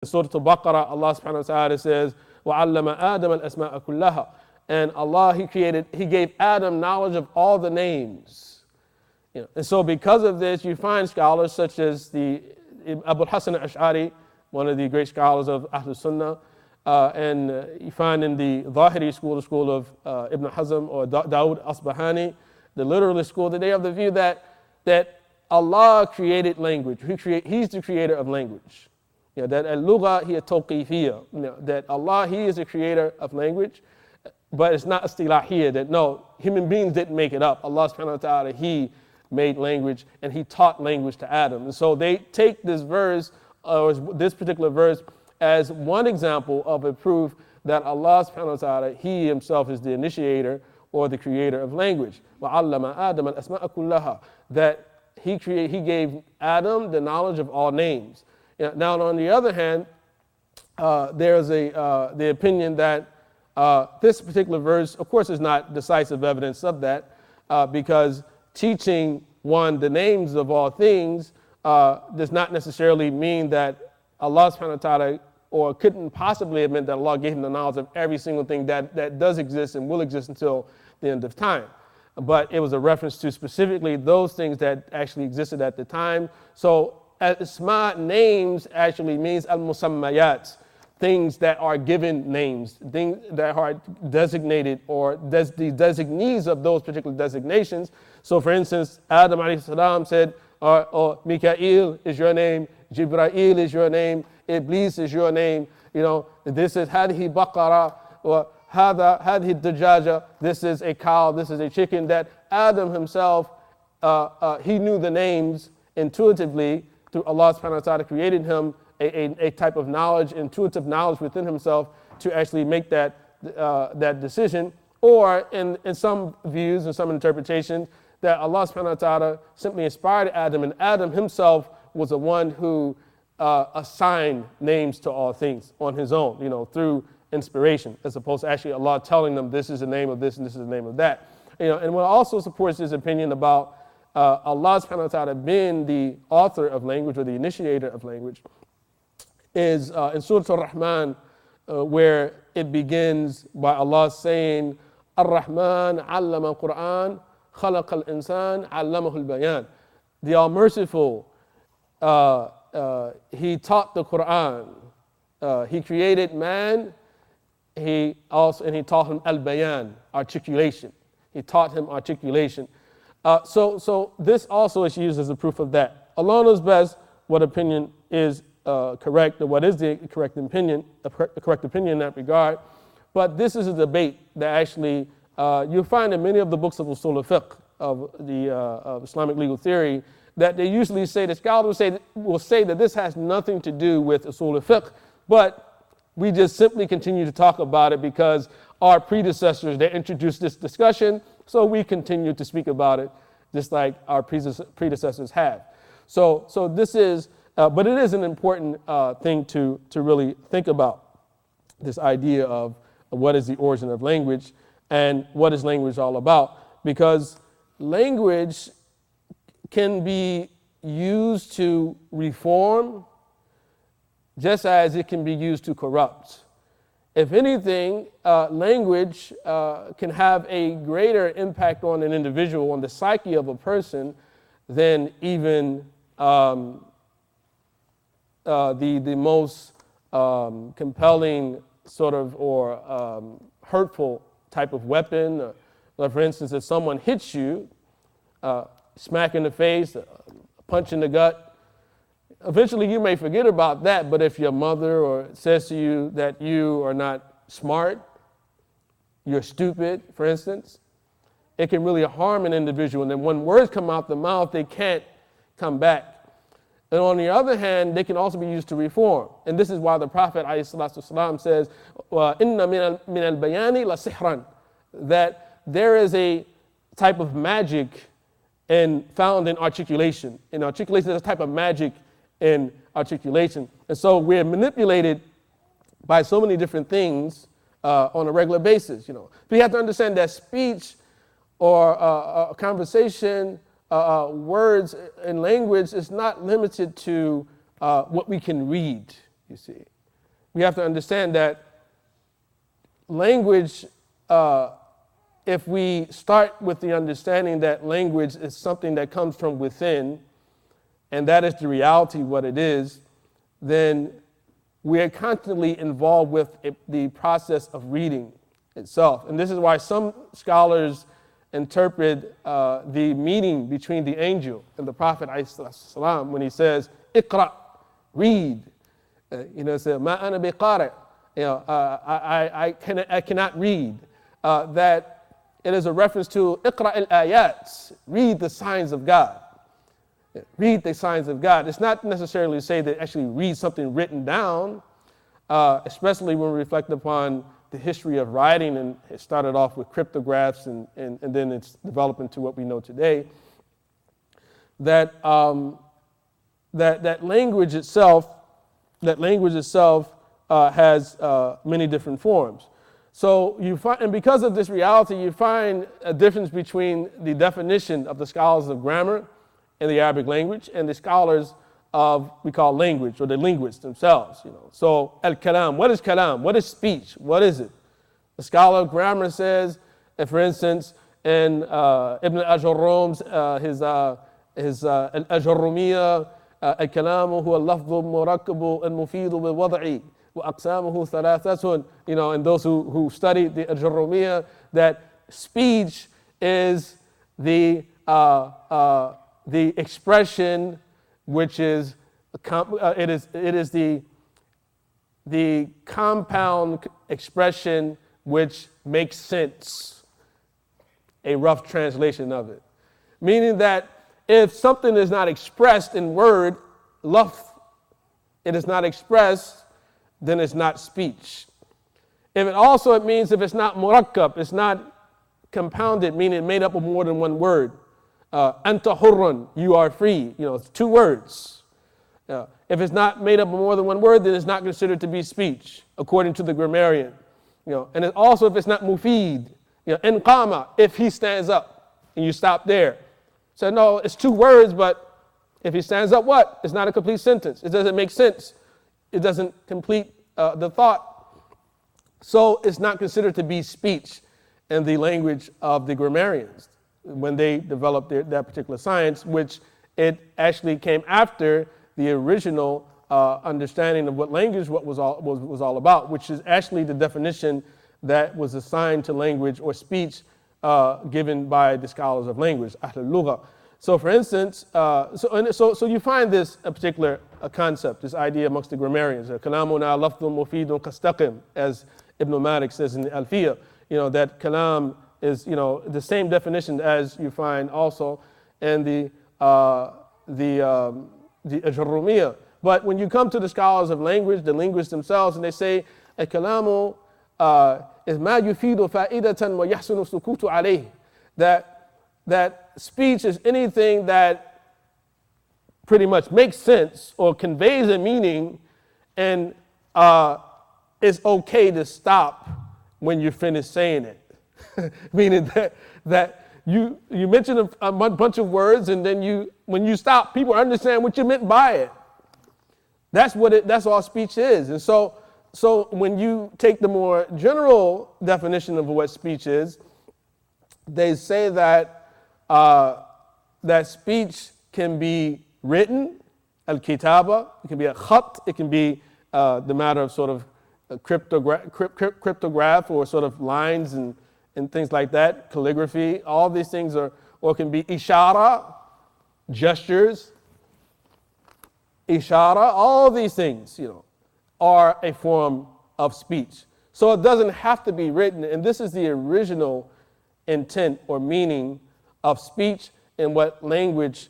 Surah Al-Baqarah, Allah subhanahu wa ta'ala says, وَعَلَّمَ آدَمَ الْأَسْمَاءَ كُلَّهَا. And Allah, He gave Adam knowledge of all the names. And so because of this, you find scholars such as the Abu Hassan al-Ash'ari, one of the great scholars of Ahlul Sunnah, and you find in the Zahiri school, the school of Ibn Hazm or Dawood Asbahani, the literalist school, that they have the view that Allah created language. He's the creator of language. That al-lugha hiya tawqifiyya, that Allah, He is the creator of language, but it's not istilahiyya, that no, human beings didn't make it up. Allah subhanahu wa ta'ala, He made language and He taught language to Adam. And so they take this verse, or this particular verse, as one example of a proof that Allah subhanahu wa ta'ala, He Himself is the initiator or the creator of language. وَعَلَّمَ آدَمَ الْأَسْمَاءَ كُلَّهَا, that He gave Adam the knowledge of all names. Now, on the other hand, there's the opinion that this particular verse, of course, is not decisive evidence of that, because teaching one the names of all things does not necessarily mean that Allah subhanahu wa ta'ala, or couldn't possibly have meant that Allah gave him the knowledge of every single thing that does exist and will exist until the end of time. But it was a reference to specifically those things that actually existed at the time. So Asma, names, actually means al-musammayat, things that are given names, things that are designated, or the designees of those particular designations. So for instance, Adam alayhi salam said, Mikael is your name, Jibreel is your name, Iblis is your name, this is hadhi baqara, or hadhi dajaja, this is a cow, this is a chicken, that Adam himself, he knew the names intuitively. Through Allah subhanahu wa ta'ala created him a type of knowledge, intuitive knowledge within himself to actually make that decision. Or in some views and some interpretations, that Allah subhanahu wa ta'ala simply inspired Adam, and Adam himself was the one who assigned names to all things on his own, through inspiration, as opposed to actually Allah telling them this is the name of this and this is the name of that. And what also supports this opinion about Allah subhanahu wa ta'ala being the author of language, or the initiator of language, is in Surah Al-Rahman, where it begins by Allah saying, Ar-Rahman allama al-Qur'an, khalaqa al-insan, allamahu al-bayan. The All-Merciful, He taught the Qur'an. He created man, and he taught him al-bayan, articulation. He taught him articulation. So this also is used as a proof of that. Allah knows best what opinion is correct, or what is the correct opinion in that regard. But this is a debate that actually you'll find in many of the books of usul al-fiqh, of the of Islamic legal theory, that they usually say, the scholars will say that this has nothing to do with usul al-fiqh, but we just simply continue to talk about it because our predecessors, they introduced this discussion, so we continue to speak about it just like our predecessors have. So this is, but it is an important thing to really think about, this idea of what is the origin of language and what is language all about, because language can be used to reform just as it can be used to corrupt. If anything, language can have a greater impact on an individual, on the psyche of a person, than even the most compelling sort of, or hurtful type of weapon. Like for instance, if someone hits you, smack in the face, a punch in the gut, eventually you may forget about that, but if your mother or says to you that you are not smart, you're stupid, for instance, it can really harm an individual. And then when words come out the mouth, they can't come back. And on the other hand, they can also be used to reform. And this is why the Prophet ﷺ says, "Inna min al-bayani la sihran," that there is a type of magic found in articulation. In articulation, there's a type of magic in articulation. And so we're manipulated by so many different things on a regular basis. But you have to understand that speech or a conversation, words and language is not limited to what we can read, you see. we have to understand that language, if we start with the understanding that language is something that comes from within, and that is the reality, what it is, then we are constantly involved with the process of reading itself. And this is why some scholars interpret the meeting between the angel and the Prophet ﷺ when he says, "Iqra," read. Say, "Ma ana biqari," I cannot read. That it is a reference to "Iqra al-ayat," read the signs of God. Read the signs of God. It's not necessarily to say that actually read something written down, especially when we reflect upon the history of writing, and it started off with cryptographs and then it's developed into what we know today. That language itself has many different forms. So you find, and because of this reality, you find a difference between the definition of the scholars of grammar in the Arabic language and the scholars of, we call language, or the linguists themselves. So al-kalam, what is kalam? What is speech? What is it? The scholar of grammar says, for instance, in Ibn al-Ajurrum's, his al-Ajurrumiyya, al-kalamu huwa al-lafdhu murakkabu al-mufidu bil-wad'i wa aqsamuhu thalathatun. And those who study the al-Ajurrumiyya, that speech is the expression which is it is the compound expression which makes sense, a rough translation of it. Meaning that if something is not expressed in word, it is not expressed, then it's not speech. If it means if it's not murakkab, it's not compounded, meaning made up of more than one word. Anta hurrun, you are free. It's two words. If it's not made up of more than one word, then it's not considered to be speech, according to the grammarian. And it also, if it's not mufid, in qama, if he stands up, and you stop there. So no, it's two words, but if he stands up, what? It's not a complete sentence. It doesn't make sense. It doesn't complete the thought. So it's not considered to be speech in the language of the grammarians when they developed that particular science, which it actually came after the original understanding of what language was all about, which is actually the definition that was assigned to language or speech given by the scholars of language, Ahl al-Lugha. So for instance, so you find this a particular concept, this idea amongst the grammarians, kalamuna lafdhun mufidun kastaqim, as Ibn Malik says in the al-fiqh, that kalam is the same definition as you find also in the Ajurrumiyya. But when you come to the scholars of language, the linguists themselves, and they say al-kalamu is ma yufidu fa'idatan wa yahsunu sukutu alayh, that speech is anything that pretty much makes sense or conveys a meaning, and it's okay to stop when you finish saying it. Meaning that you mention a bunch of words, and then when you stop, people understand what you meant by it. That's all speech is. And so when you take the more general definition of what speech is, they say that speech can be written, al-kitaba, it can be a khat, it can be the matter of sort of a cryptograph or sort of lines and things like that, calligraphy. All these things or can be ishara, gestures, ishara, all these things, are a form of speech. So it doesn't have to be written, and this is the original intent or meaning of speech and what language